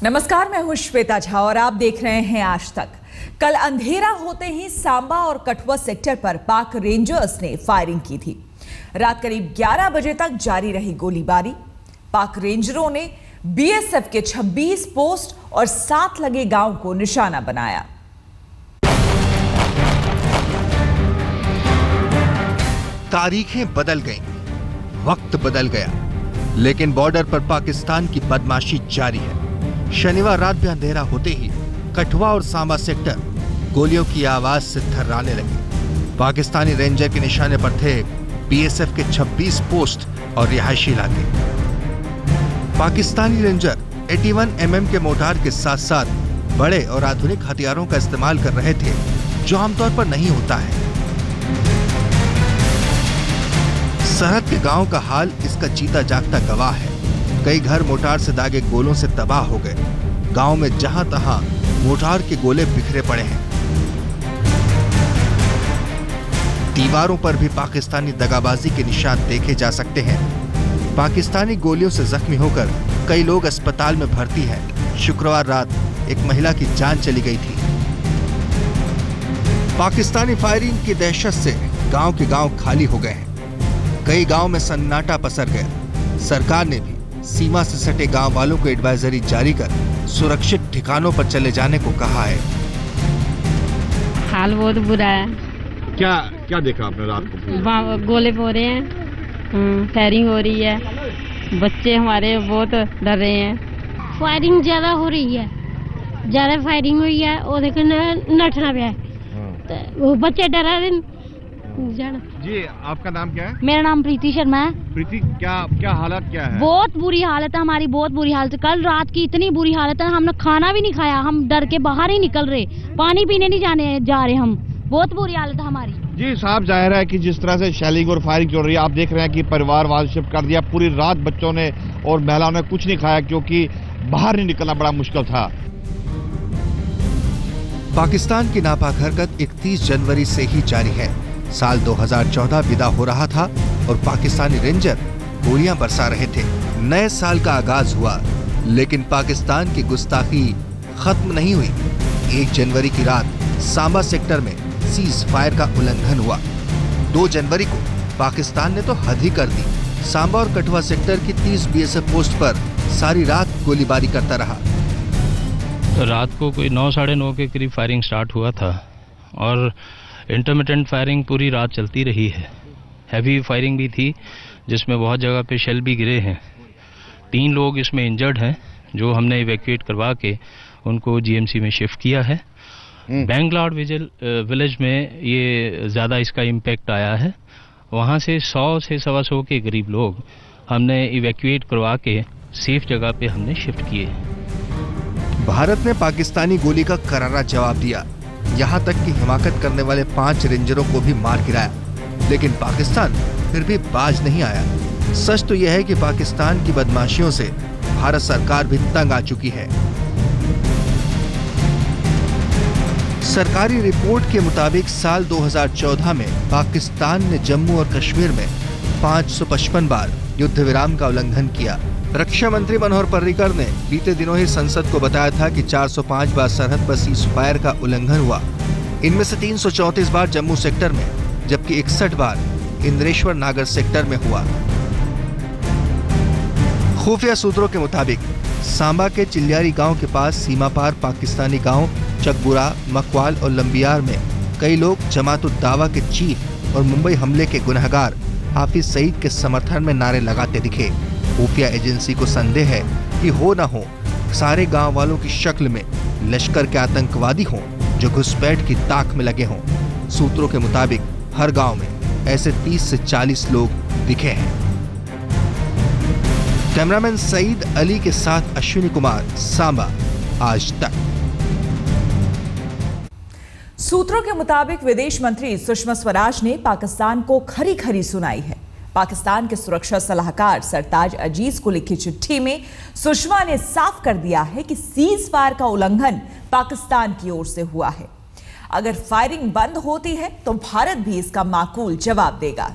नमस्कार, मैं हूं श्वेता झा और आप देख रहे हैं आज तक। कल अंधेरा होते ही सांबा और कठुआ सेक्टर पर पाक रेंजर्स ने फायरिंग की थी। रात करीब 11 बजे तक जारी रही गोलीबारी। पाक रेंजरों ने बीएसएफ के 26 पोस्ट और 7 लगे गांव को निशाना बनाया। तारीखें बदल गईं, वक्त बदल गया, लेकिन बॉर्डर पर पाकिस्तान की बदमाशी जारी है। शनिवार रात भी अंधेरा होते ही कठुआ और सांबा सेक्टर गोलियों की आवाज से थर्राने लगे। पाकिस्तानी रेंजर के निशाने पर थे बीएसएफ के 26 पोस्ट और रिहायशी इलाके। पाकिस्तानी रेंजर 81 mm के मोर्टार के साथ साथ बड़े और आधुनिक हथियारों का इस्तेमाल कर रहे थे, जो आमतौर पर नहीं होता है। सरहद के गांव का हाल इसका जीता जागता गवाह है। कई घर मोर्टार से दागे गोलों से तबाह हो गए। गांव में जहां तहां मोर्टार के गोले बिखरे पड़े हैं। दीवारों पर भी पाकिस्तानी दगाबाजी के निशान देखे जा सकते हैं। पाकिस्तानी गोलियों से जख्मी होकर कई लोग अस्पताल में भर्ती हैं। शुक्रवार रात एक महिला की जान चली गई थी। पाकिस्तानी फायरिंग की दहशत से गांव के गांव खाली हो गए हैं। कई गांव में सन्नाटा पसर गया। सरकार ने भी सीमा से सटे गांव वालों को एडवाइजरी जारी कर सुरक्षित ठिकानों पर चले जाने को कहा है। हाल बहुत बुरा है। क्या देखा आपने रात को? गोले हो रहे हैं, फायरिंग हो रही है, बच्चे हमारे बहुत डर रहे हैं। फायरिंग ज्यादा हो रही है, ज्यादा फायरिंग हुई है और नठना पे है, वो बच्चे डरा रहे। जी, आपका नाम क्या है? मेरा नाम प्रीति शर्मा है। प्रीति, क्या हालत क्या है? बहुत बुरी हालत है हमारी, बहुत बुरी हालत है। कल रात की इतनी बुरी हालत है, हमने खाना भी नहीं खाया, हम डर के बाहर ही निकल रहे, पानी पीने नहीं जा रहे हम। बहुत बुरी हालत है हमारी। जी साहब, जाहिर है कि जिस तरह से शेलिंग और फायरिंग हो रही है, आप देख रहे हैं कि परिवारवाद शिफ्ट कर दिया। पूरी रात बच्चों ने और महिलाओं ने कुछ नहीं खाया क्योंकि बाहर नहीं निकलना बड़ा मुश्किल था। पाकिस्तान की नापाक हरकत 31 जनवरी से ही जारी है। साल 2014 विदा हो रहा था और पाकिस्तानी रेंजर गोलियां बरसा रहे थे। नए साल का आगाज हुआ, लेकिन पाकिस्तान की गुस्ताखी खत्म नहीं हुई। 1 जनवरी की रात सांबा सेक्टर में सीज फायर का उल्लंघन हुआ। 2 जनवरी को पाकिस्तान ने तो हद ही कर दी। सांबा और कठुआ सेक्टर की 30 बीएसएफ पोस्ट पर सारी रात गोलीबारी करता रहा। रात को कोई 9 साढ़े 9 के करीब फायरिंग स्टार्ट हुआ था और इंटरमिटेंट फायरिंग पूरी रात चलती रही है। हैवी फायरिंग भी थी, जिसमें बहुत जगह पे शेल भी गिरे हैं। 3 लोग इसमें इंजर्ड हैं, जो हमने इवैक्यूएट करवा के उनको जीएमसी में शिफ्ट किया है। बैंगलाड विलेज में ये ज़्यादा इसका इम्पैक्ट आया है। वहाँ से 100 से 125 के करीब लोग हमने इवैक्यूएट करवा के सेफ जगह पे हमने शिफ्ट किए। भारत ने पाकिस्तानी गोली का करारा जवाब दिया। यहाँ तक कि हिमाकत करने वाले 5 रेंजरों को भी मार गिराया, लेकिन पाकिस्तान फिर भी बाज नहीं आया। सच तो यह है कि पाकिस्तान की बदमाशियों से भारत सरकार भी तंग आ चुकी है। सरकारी रिपोर्ट के मुताबिक साल 2014 में पाकिस्तान ने जम्मू और कश्मीर में 555 बार युद्ध विराम का उल्लंघन किया। रक्षा मंत्री मनोहर पर्रिकर ने बीते दिनों ही संसद को बताया था कि 405 बार सरहद पर सीज फायर का उल्लंघन हुआ। इनमें से 334 बार जम्मू सेक्टर में, जबकि 61 बार इंद्रेश्वर नागर सेक्टर में हुआ। खुफिया सूत्रों के मुताबिक सांबा के चिलियारी गांव के पास सीमा पार पाकिस्तानी गांव चकबुरा, मकवाल और लंबियार में कई लोग जमात-उद-दावा के चीफ और मुंबई हमले के गुनहगार हाफिज सईद के समर्थन में नारे लगाते दिखे। खुफिया एजेंसी को संदेह है कि हो न हो सारे गांव वालों की शक्ल में लश्कर के आतंकवादी हों, जो घुसपैठ की ताक में लगे हों। सूत्रों के मुताबिक हर गांव में ऐसे 30 से 40 लोग दिखे हैं। कैमरामैन सईद अली के साथ अश्विनी कुमार, सांबा, आज तक। सूत्रों के मुताबिक विदेश मंत्री सुषमा स्वराज ने पाकिस्तान को खरी खरी सुनाई है। पाकिस्तान के सुरक्षा सलाहकार सरताज अजीज को लिखी चिट्ठी में सुषमा ने साफ कर दिया है कि सीज फायर का उल्लंघन पाकिस्तान की ओर से हुआ है। अगर फायरिंग बंद होती है तो भारत भी इसका माकूल जवाब देगा।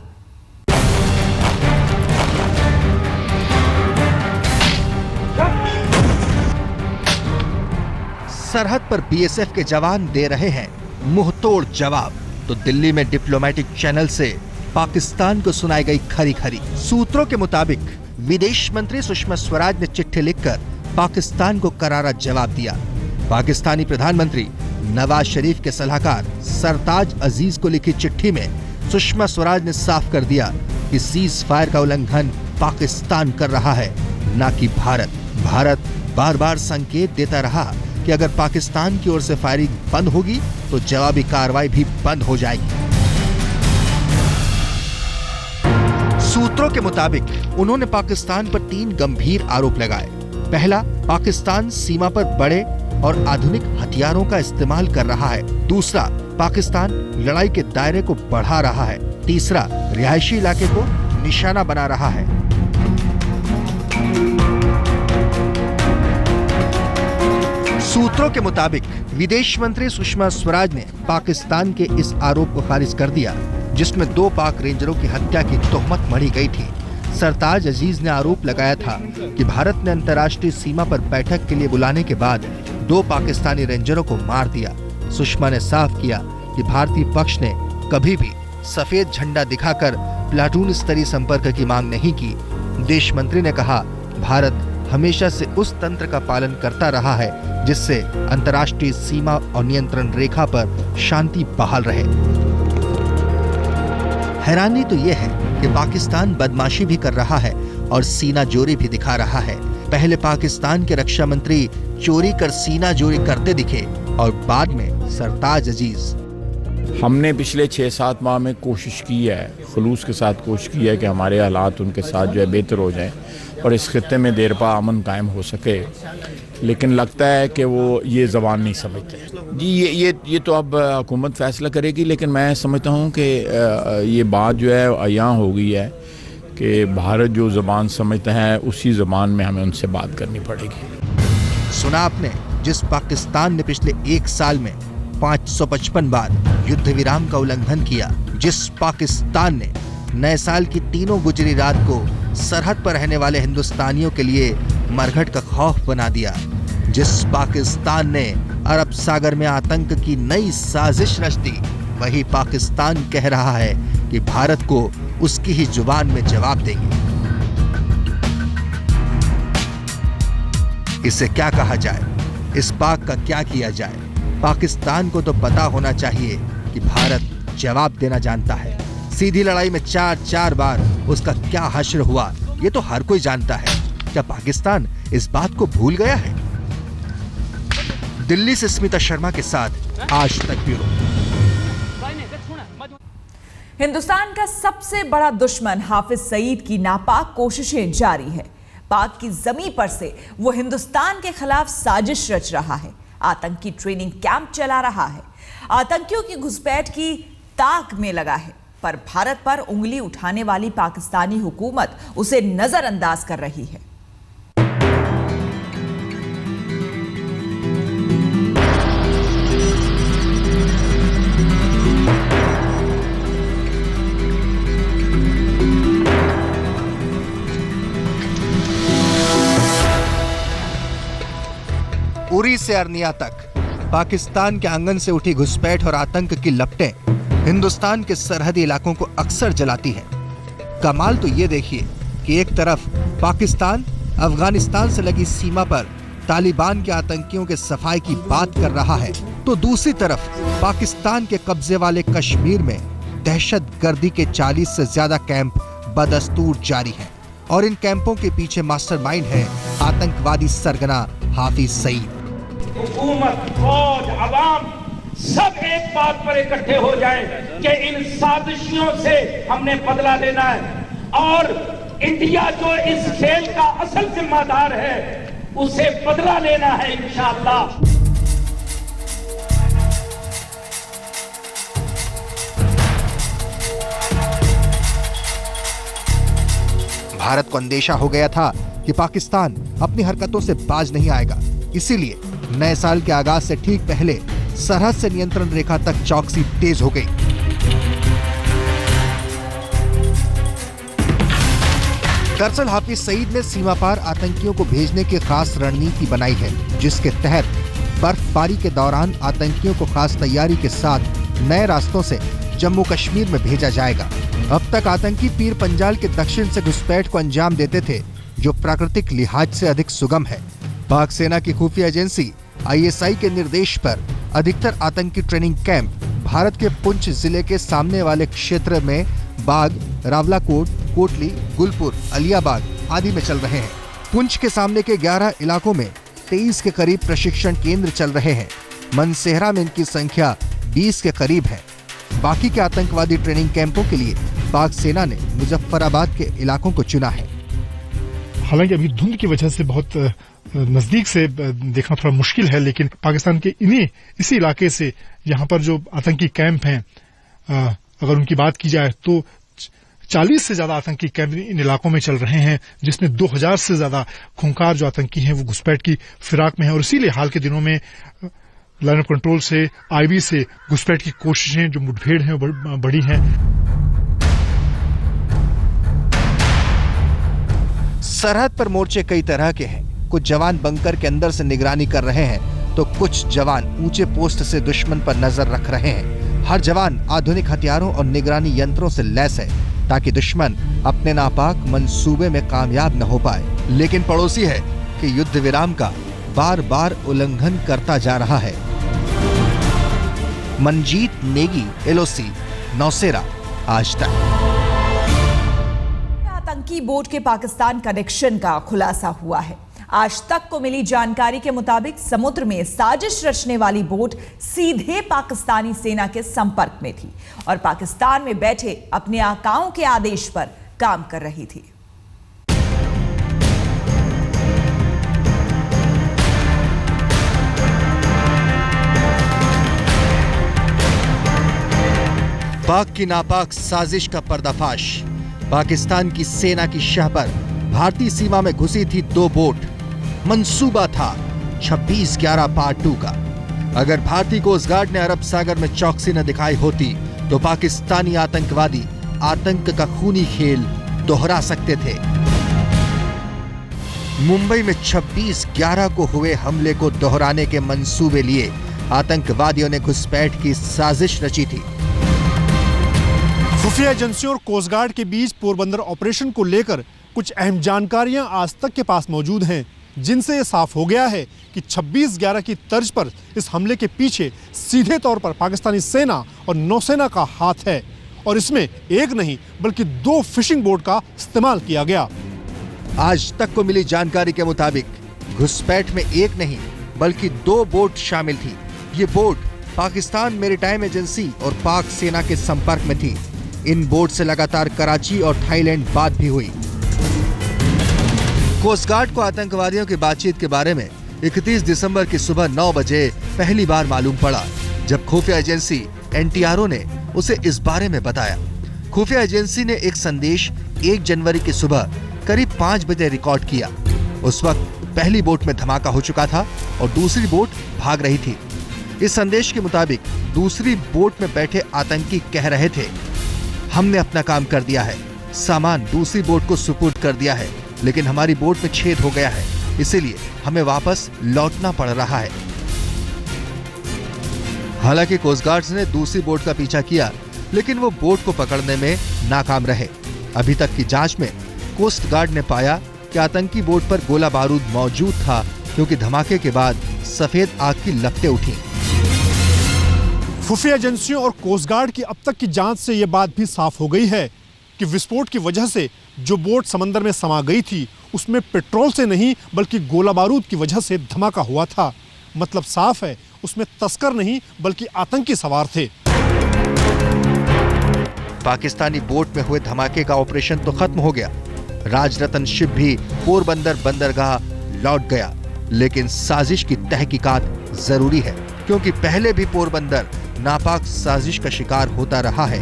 सरहद पर बीएसएफ के जवान दे रहे हैं मुंहतोड़ जवाब, तो दिल्ली में डिप्लोमेटिक चैनल से पाकिस्तान को सुनाई गई खरी खरी। सूत्रों के मुताबिक विदेश मंत्री सुषमा स्वराज ने चिट्ठी लिखकर पाकिस्तान को करारा जवाब दिया। पाकिस्तानी प्रधानमंत्री नवाज शरीफ के सलाहकार सरताज अजीज को लिखी चिट्ठी में सुषमा स्वराज ने साफ कर दिया कि सीज फायर का उल्लंघन पाकिस्तान कर रहा है, न कि भारत। भारत बार बार संकेत देता रहा कि अगर पाकिस्तान की ओर से फायरिंग बंद होगी तो जवाबी कार्रवाई भी बंद हो जाएगी। सूत्रों के मुताबिक उन्होंने पाकिस्तान पर 3 गंभीर आरोप लगाए। पहला, पाकिस्तान सीमा पर बड़े और आधुनिक हथियारों का इस्तेमाल कर रहा है। दूसरा, पाकिस्तान लड़ाई के दायरे को बढ़ा रहा है। तीसरा, रिहायशी इलाके को निशाना बना रहा है। सूत्रों के मुताबिक विदेश मंत्री सुषमा स्वराज ने पाकिस्तान के इस आरोप को खारिज कर दिया, जिसमें 2 पाक रेंजरों की हत्या की तोहमत मढ़ी गई थी। सरताज अजीज ने आरोप लगाया था कि भारत ने अंतर्राष्ट्रीय सीमा पर बैठक के लिए बुलाने के बाद 2 पाकिस्तानी रेंजरों को मार दिया। सुषमा ने साफ किया कि भारतीय पक्ष ने कभी भी सफेद झंडा दिखाकर प्लाटून स्तरीय संपर्क की मांग नहीं की। विदेश मंत्री ने कहा, भारत हमेशा से उस तंत्र का पालन करता रहा है जिससे अंतर्राष्ट्रीय सीमा और नियंत्रण रेखा पर शांति बहाल रहे। हैरानी तो यह है कि पाकिस्तान बदमाशी भी कर रहा है और सीना जोरी भी दिखा रहा है। पहले पाकिस्तान के रक्षा मंत्री चोरी कर सीना जोरी करते दिखे और बाद में सरताज अजीज। हमने पिछले 6-7 माह में कोशिश की है, खुलूस के साथ कोशिश की है कि हमारे हालात उनके साथ जो है बेहतर हो जाएं और इस खित्ते में देर पा अमन कायम हो सके, लेकिन लगता है कि वो ये ज़बान नहीं समझते। जी ये तो अब हुकूमत फैसला करेगी, लेकिन मैं समझता हूँ कि ये बात जो है अयां हो गई है कि भारत जो ज़बान समझता है उसी ज़बान में हमें उनसे बात करनी पड़ेगी। सुना आपने, जिस पाकिस्तान ने पिछले 1 साल में 555 बार युद्ध विराम का उल्लंघन किया, जिस पाकिस्तान ने नए साल की तीनों गुजरी रात को सरहद पर रहने वाले हिंदुस्तानियों के लिए मरघट का खौफ बना दिया, जिस पाकिस्तान ने अरब सागर में आतंक की नई साजिश रच दी, वही पाकिस्तान कह रहा है कि भारत को उसकी ही जुबान में जवाब देंगे। इसे क्या कहा जाए, इस पाक का क्या किया जाए? पाकिस्तान को तो पता होना चाहिए कि भारत जवाब देना जानता है। सीधी लड़ाई में 4 बार उसका क्या हश्र हुआ, ये तो हर कोई जानता है। क्या पाकिस्तान इस बात को भूल गया है? दिल्ली से स्मिता शर्मा के साथ आज तक ब्यूरो। हिंदुस्तान का सबसे बड़ा दुश्मन हाफिज सईद की नापाक कोशिशें जारी है। पाक की जमीन पर से वो हिंदुस्तान के खिलाफ साजिश रच रहा है, आतंकी ट्रेनिंग कैंप चला रहा है, आतंकियों की घुसपैठ की ताक में लगा है, पर भारत पर उंगली उठाने वाली पाकिस्तानी हुकूमत उसे नजरअंदाज कर रही है। उरी से अरनिया तक पाकिस्तान के आंगन से उठी घुसपैठ और आतंक की लपटें हिंदुस्तान के सरहदी इलाकों को अक्सर जलाती हैं। कमाल तो ये देखिए कि एक तरफ पाकिस्तान अफगानिस्तान से लगी सीमा पर तालिबान के आतंकियों के सफाई की बात कर रहा है, तो दूसरी तरफ पाकिस्तान के कब्जे वाले कश्मीर में दहशतगर्दी के 40 से ज्यादा कैंप बदस्तूर जारी हैं और इन कैंपों के पीछे मास्टरमाइंड है आतंकवादी सरगना हाफिज सईद। हुकूमत, फौज, अवाम सब एक बात पर इकट्ठे हो जाएं कि इन साजिशों से हमने बदला लेना है और इंडिया जो इस खेल का असल जिम्मेदार है उसे बदला लेना है इंशाअल्लाह। भारत को अंदेशा हो गया था कि पाकिस्तान अपनी हरकतों से बाज नहीं आएगा, इसीलिए नए साल के आगाज से ठीक पहले सरहद से नियंत्रण रेखा तक चौकसी तेज हो गई। दरअसल हाफिज सईद ने सीमा पार आतंकियों को भेजने की खास रणनीति बनाई है, जिसके तहत बर्फबारी के दौरान आतंकियों को खास तैयारी के साथ नए रास्तों से जम्मू कश्मीर में भेजा जाएगा। अब तक आतंकी पीर पंजाल के दक्षिण से घुसपैठ को अंजाम देते थे, जो प्राकृतिक लिहाज से अधिक सुगम है। पाक सेना की खुफिया एजेंसी ISI के निर्देश पर अधिकतर आतंकी ट्रेनिंग कैंप भारत के पुंछ जिले के सामने वाले क्षेत्र में बाग, रावलाकोट, कोटली, गुलपुर, अलियाबाग आदि में चल रहे हैं। पुंछ के सामने के 11 इलाकों में 23 के करीब प्रशिक्षण केंद्र चल रहे हैं। मनसेहरा में इनकी संख्या 20 के करीब है। बाकी के आतंकवादी ट्रेनिंग कैंपों के लिए पाक सेना ने मुजफ्फराबाद के इलाकों को चुना है। हालांकि अभी धुंध की वजह से बहुत नजदीक से देखना थोड़ा मुश्किल है, लेकिन पाकिस्तान के इसी इलाके से यहाँ पर जो आतंकी कैंप हैं, अगर उनकी बात की जाए तो 40 से ज्यादा आतंकी कैंप इन इलाकों में चल रहे हैं, जिसमें 2000 से ज्यादा खूंखार जो आतंकी हैं वो घुसपैठ की फिराक में है। और इसीलिए हाल के दिनों में लाइन ऑफ कंट्रोल से, IB से घुसपैठ की कोशिशें, जो मुठभेड़ हैं, बढ़ी हैं। सरहद पर मोर्चे कई तरह के हैं। कुछ जवान बंकर के अंदर से निगरानी कर रहे हैं, तो कुछ जवान ऊंचे पोस्ट से दुश्मन पर नजर रख रहे हैं। हर जवान आधुनिक हथियारों और निगरानी यंत्रों से लैस है, ताकि दुश्मन अपने नापाक मंसूबे में कामयाब न हो पाए। लेकिन पड़ोसी है कि युद्ध विराम का बार बार उल्लंघन करता जा रहा है। मनजीत नेगी, LOC, नौसेरा, आज तक। आतंकी बोट के पाकिस्तान कनेक्शन का खुलासा हुआ है। आज तक को मिली जानकारी के मुताबिक समुद्र में साजिश रचने वाली बोट सीधे पाकिस्तानी सेना के संपर्क में थी और पाकिस्तान में बैठे अपने आकाओं के आदेश पर काम कर रही थी। पाक की नापाक साजिश का पर्दाफाश। पाकिस्तान की सेना की शह पर भारतीय सीमा में घुसी थी 2 बोट। मंसूबा था 26/11 पार्ट 2 का। अगर भारतीय कोस्ट गार्ड ने अरब सागर में चौकसी न दिखाई होती तो पाकिस्तानी आतंकवादी आतंक का खूनी खेल दोहरा सकते थे। मुंबई में 26/11 को हुए हमले को दोहराने के मंसूबे लिए आतंकवादियों ने घुसपैठ की साजिश रची थी। खुफिया एजेंसियों और कोस्ट गार्ड के बीच पोरबंदर ऑपरेशन को लेकर कुछ अहम जानकारियां आज तक के पास मौजूद हैं, जिनसे ये साफ हो गया है कि 26/11 की तर्ज पर इस हमले के पीछे सीधे तौर पर पाकिस्तानी सेना और नौसेना का हाथ है और इसमें एक नहीं बल्कि 2 फिशिंग बोट का इस्तेमाल किया गया। आज तक को मिली जानकारी के मुताबिक घुसपैठ में एक नहीं बल्कि 2 बोट शामिल थी। ये बोट पाकिस्तान मैरीटाइम एजेंसी और पाक सेना के संपर्क में थी। इन बोट से लगातार कराची और थाईलैंड बात भी हुई। कोस्ट गार्ड को आतंकवादियों की बातचीत के बारे में 31 दिसंबर की सुबह 9 बजे पहली बार मालूम पड़ा, जब खुफिया एजेंसी NTRO ने उसे इस बारे में बताया। खुफिया एजेंसी ने एक संदेश 1 जनवरी की सुबह करीब 5 बजे रिकॉर्ड किया। उस वक्त पहली बोट में धमाका हो चुका था और दूसरी बोट भाग रही थी। इस संदेश के मुताबिक दूसरी बोट में बैठे आतंकी कह रहे थे, हमने अपना काम कर दिया है, सामान दूसरी बोट को सुपुर्द कर दिया है, लेकिन हमारी बोट में छेद हो गया है, इसीलिए हमें वापस लौटना पड़ रहा है। हालांकि कोस्ट गार्ड्स ने दूसरी बोट का पीछा किया, लेकिन वो बोट को पकड़ने में नाकाम रहे। अभी तक की जांच में कोस्ट गार्ड ने पाया कि आतंकी बोट पर गोला बारूद मौजूद था, क्योंकि धमाके के बाद सफेद आग की लपटें उठी। खुफिया एजेंसियों और कोस्ट गार्ड की अब तक की जांच से यह बात भी साफ हो गई है कि विस्फोट की वजह से जो बोट समंदर में समा गई थी उसमें पेट्रोल से नहीं बल्कि गोला बारूद की वजह से धमाका हुआ था। मतलब साफ है, उसमें तस्कर नहीं बल्कि आतंकी सवार थे। पाकिस्तानी बोट में हुए धमाके का ऑपरेशन तो खत्म हो गया। राजरतन शिप भी पोरबंदर बंदरगाह लौट गया, लेकिन साजिश की तहकीकात जरूरी है, क्योंकि पहले भी पोरबंदर नापाक साजिश का शिकार होता रहा है।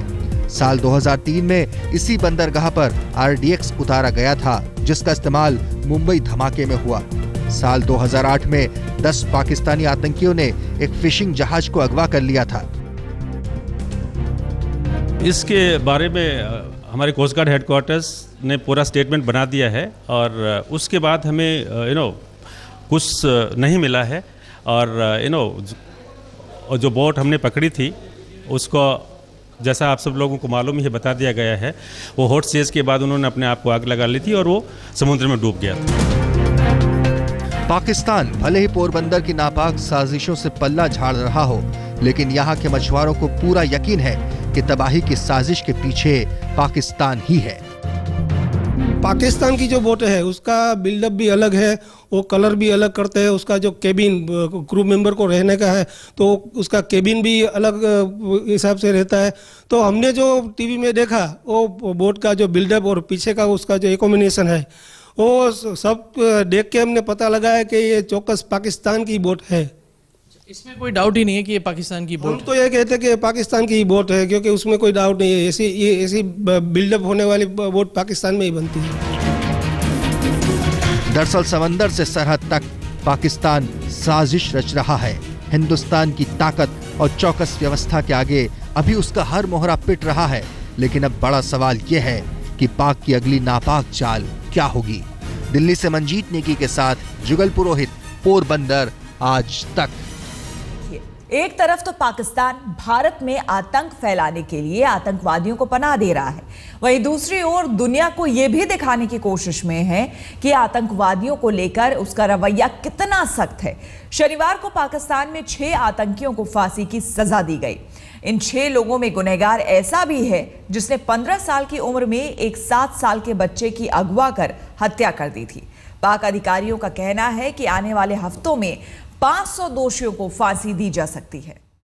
साल 2003 में इसी बंदरगाह पर RDX उतारा गया था, जिसका इस्तेमाल मुंबई धमाके में हुआ। साल 2008 में 10 पाकिस्तानी आतंकियों ने एक फिशिंग जहाज को अगवा कर लिया था। इसके बारे में हमारे कोस्ट गार्ड हेडक्वार्टर्स ने पूरा स्टेटमेंट बना दिया है और उसके बाद हमें कुछ नहीं मिला है और और जो बोट हमने पकड़ी थी उसको, जैसा आप सब लोगों को मालूम ही बता दिया गया है, वो हॉट स्टेज के बाद उन्होंने अपने आप को आग लगा ली थी और वो समुद्र में डूब गया था। पाकिस्तान भले ही पोरबंदर की नापाक साजिशों से पल्ला झाड़ रहा हो, लेकिन यहाँ के मछुआरों को पूरा यकीन है कि तबाही की साजिश के पीछे पाकिस्तान ही है। पाकिस्तान की जो बोट है उसका बिल्डअप भी अलग है, वो कलर भी अलग करते हैं, उसका जो केबिन क्रू मेंबर को रहने का है तो उसका केबिन भी अलग हिसाब से रहता है। तो हमने जो टीवी में देखा वो बोट का जो बिल्डअप और पीछे का उसका जो एकोमोडेशन है वो सब देख के हमने पता लगाया कि ये चौकस पाकिस्तान की बोट है। इसमें कोई डाउट ही नहीं है कि ये पाकिस्तान की बोट हम तो ये कहते हैं कि पाकिस्तान की बोट है, क्योंकि उसमें कोई डाउट नहीं है। ऐसी बिल्डअप होने वाली बोट पाकिस्तान में ही बनती है। दरअसल समंदर से सरहद तक पाकिस्तान साजिश रच रहा है। हिंदुस्तान की ताकत और चौकस व्यवस्था के आगे अभी उसका हर मोहरा पिट रहा है। लेकिन अब बड़ा सवाल यह है कि पाक की अगली नापाक चाल क्या होगी। दिल्ली से मंजीत नेगी के साथ जुगल पुरोहित, पोरबंदर, आज तक। एक तरफ तो पाकिस्तान भारत में आतंक फैलाने के लिए आतंकवादियों को पनाह दे रहा है, वहीं दूसरी ओर दुनिया को यह भी दिखाने की कोशिश में है कि आतंकवादियों को लेकर उसका रवैया कितना सख्त है। शनिवार को पाकिस्तान में 6 आतंकियों को फांसी की सजा दी गई। इन 6 लोगों में गुनहगार ऐसा भी है जिसने 15 साल की उम्र में एक 7 साल के बच्चे की अगवा कर हत्या कर दी थी। पाक अधिकारियों का कहना है कि आने वाले हफ्तों में 500 दोषियों को फांसी दी जा सकती है।